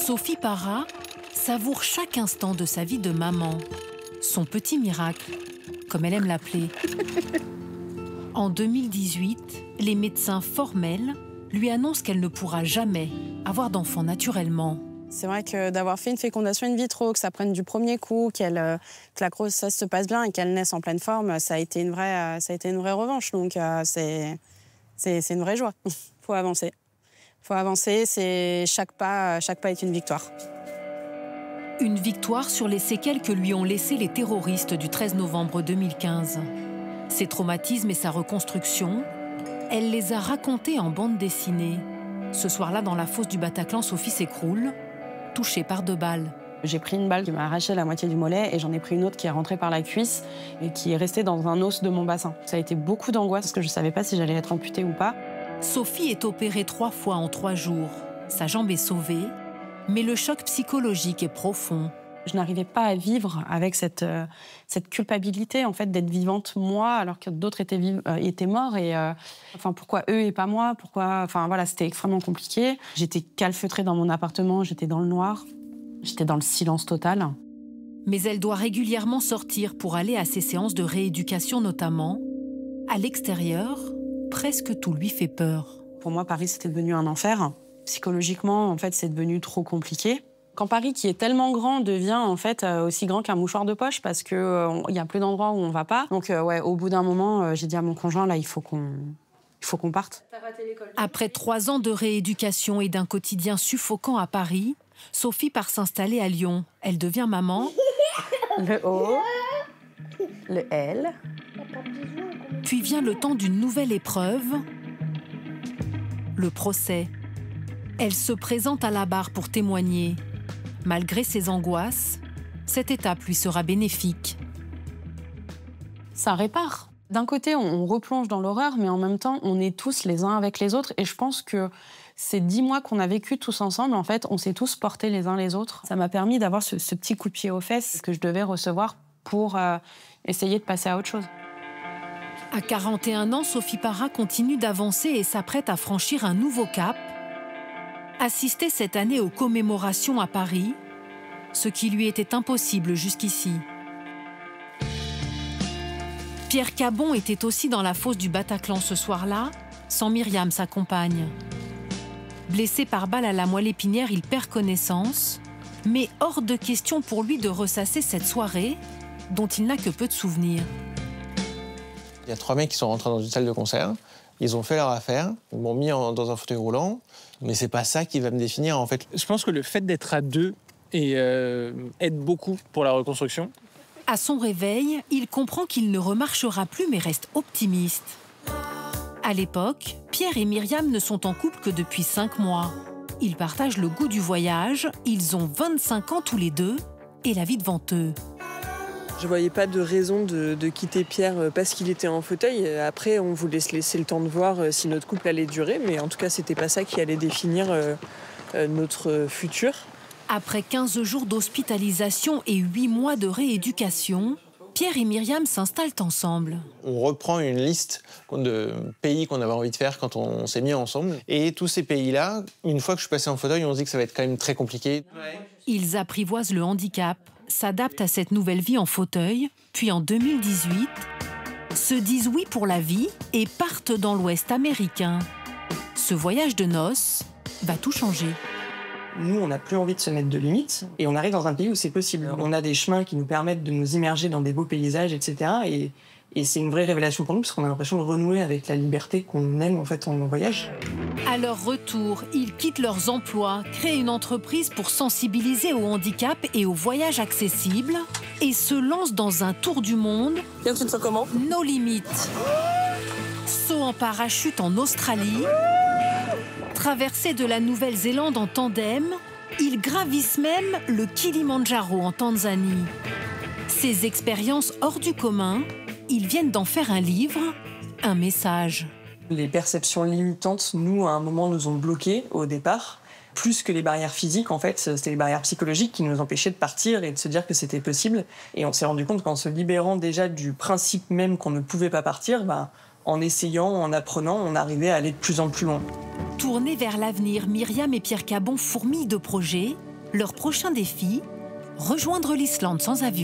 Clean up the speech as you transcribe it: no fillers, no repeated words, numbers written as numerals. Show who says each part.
Speaker 1: Sophie Para savoure chaque instant de sa vie de maman, son petit miracle, comme elle aime l'appeler. En 2018, les médecins formels lui annoncent qu'elle ne pourra jamais avoir d'enfant naturellement.
Speaker 2: C'est vrai que d'avoir fait une fécondation in vitro, que ça prenne du premier coup, que la grossesse se passe bien et qu'elle naisse en pleine forme, ça a été une vraie revanche. Donc c'est une vraie joie. Faut avancer. Chaque pas est une victoire.
Speaker 1: Une victoire sur les séquelles que lui ont laissées les terroristes du 13 novembre 2015. Ses traumatismes et sa reconstruction, elle les a racontés en bande dessinée. Ce soir-là, dans la fosse du Bataclan, Sophie s'écroule, touchée par 2 balles.
Speaker 2: J'ai pris une balle qui m'a arraché la moitié du mollet et j'en ai pris une autre qui est rentrée par la cuisse et qui est restée dans un os de mon bassin. Ça a été beaucoup d'angoisse parce que je ne savais pas si j'allais être amputée ou pas.
Speaker 1: Sophie est opérée 3 fois en 3 jours. Sa jambe est sauvée, mais le choc psychologique est profond.
Speaker 2: Je n'arrivais pas à vivre avec cette culpabilité en fait d'être vivante moi alors que d'autres étaient morts et pourquoi eux et pas moi, c'était extrêmement compliqué. J'étais calfeutrée dans mon appartement, j'étais dans le noir, j'étais dans le silence total.
Speaker 1: Mais elle doit régulièrement sortir pour aller à ses séances de rééducation notamment. À l'extérieur, presque tout lui fait peur.
Speaker 2: Pour moi, Paris, c'était devenu un enfer. Psychologiquement, en fait, c'est devenu trop compliqué. Quand Paris, qui est tellement grand, devient en fait aussi grand qu'un mouchoir de poche parce qu'il y a plus d'endroits où on ne va pas. Donc, au bout d'un moment, j'ai dit à mon conjoint, là, il faut qu'on parte.
Speaker 1: Après 3 ans de rééducation et d'un quotidien suffocant à Paris, Sophie part s'installer à Lyon. Elle devient maman.
Speaker 2: Le O, le L.
Speaker 1: Puis vient le temps d'une nouvelle épreuve, le procès. Elle se présente à la barre pour témoigner. Malgré ses angoisses, cette étape lui sera bénéfique.
Speaker 2: Ça répare. D'un côté, on replonge dans l'horreur, mais en même temps, on est tous les uns avec les autres. Et je pense que ces 10 mois qu'on a vécu tous ensemble, en fait, on s'est tous portés les uns les autres. Ça m'a permis d'avoir ce petit coup de pied aux fesses que je devais recevoir pour essayer de passer à autre chose.
Speaker 1: À 41 ans, Sophie Para continue d'avancer et s'apprête à franchir un nouveau cap. Assister cette année aux commémorations à Paris, ce qui lui était impossible jusqu'ici. Pierre Cabon était aussi dans la fosse du Bataclan ce soir-là, sans Myriam, sa compagne. Blessé par balle à la moelle épinière, il perd connaissance, mais hors de question pour lui de ressasser cette soirée dont il n'a que peu de souvenirs.
Speaker 3: Il y a 3 mecs qui sont rentrés dans une salle de concert, ils ont fait leur affaire, ils m'ont mis dans un fauteuil roulant, mais c'est pas ça qui va me définir en fait.
Speaker 4: Je pense que le fait d'être à 2 aide beaucoup pour la reconstruction.
Speaker 1: À son réveil, il comprend qu'il ne remarchera plus mais reste optimiste. À l'époque, Pierre et Myriam ne sont en couple que depuis 5 mois. Ils partagent le goût du voyage, ils ont 25 ans tous les deux et la vie devant eux.
Speaker 5: Je voyais pas de raison de quitter Pierre parce qu'il était en fauteuil. Après, on voulait se laisser le temps de voir si notre couple allait durer, mais en tout cas, c'était pas ça qui allait définir notre futur.
Speaker 1: Après 15 jours d'hospitalisation et 8 mois de rééducation, Pierre et Myriam s'installent ensemble.
Speaker 3: On reprend une liste de pays qu'on avait envie de faire quand on s'est mis ensemble. Et tous ces pays-là, une fois que je suis passé en fauteuil, on se dit que ça va être quand même très compliqué.
Speaker 1: Ils apprivoisent le handicap, s'adaptent à cette nouvelle vie en fauteuil, puis en 2018, se disent oui pour la vie et partent dans l'Ouest américain. Ce voyage de noces va tout changer.
Speaker 6: Nous, on n'a plus envie de se mettre de limites et on arrive dans un pays où c'est possible. On a des chemins qui nous permettent de nous immerger dans des beaux paysages, etc. Et c'est une vraie révélation pour nous parce qu'on a l'impression de renouer avec la liberté qu'on aime en fait en voyage.
Speaker 1: À leur retour, ils quittent leurs emplois, créent une entreprise pour sensibiliser au handicap et au voyage accessible et se lancent dans un tour du monde.
Speaker 5: Tu te sens comment ?
Speaker 1: Nos limites. Saut en parachute en Australie. Traversée de la Nouvelle-Zélande en tandem, ils gravissent même le Kilimandjaro en Tanzanie. Ces expériences hors du commun, ils viennent d'en faire un livre, un message.
Speaker 6: Les perceptions limitantes, nous, à un moment, nous ont bloqués au départ. Plus que les barrières physiques, en fait, c'était les barrières psychologiques qui nous empêchaient de partir et de se dire que c'était possible. Et on s'est rendu compte qu'en se libérant déjà du principe même qu'on ne pouvait pas partir, en essayant, en apprenant, on arrivait à aller de plus en plus loin.
Speaker 1: Tournés vers l'avenir, Myriam et Pierre Cabon fourmillent de projets, Leur prochain défi, rejoindre l'Islande sans avion.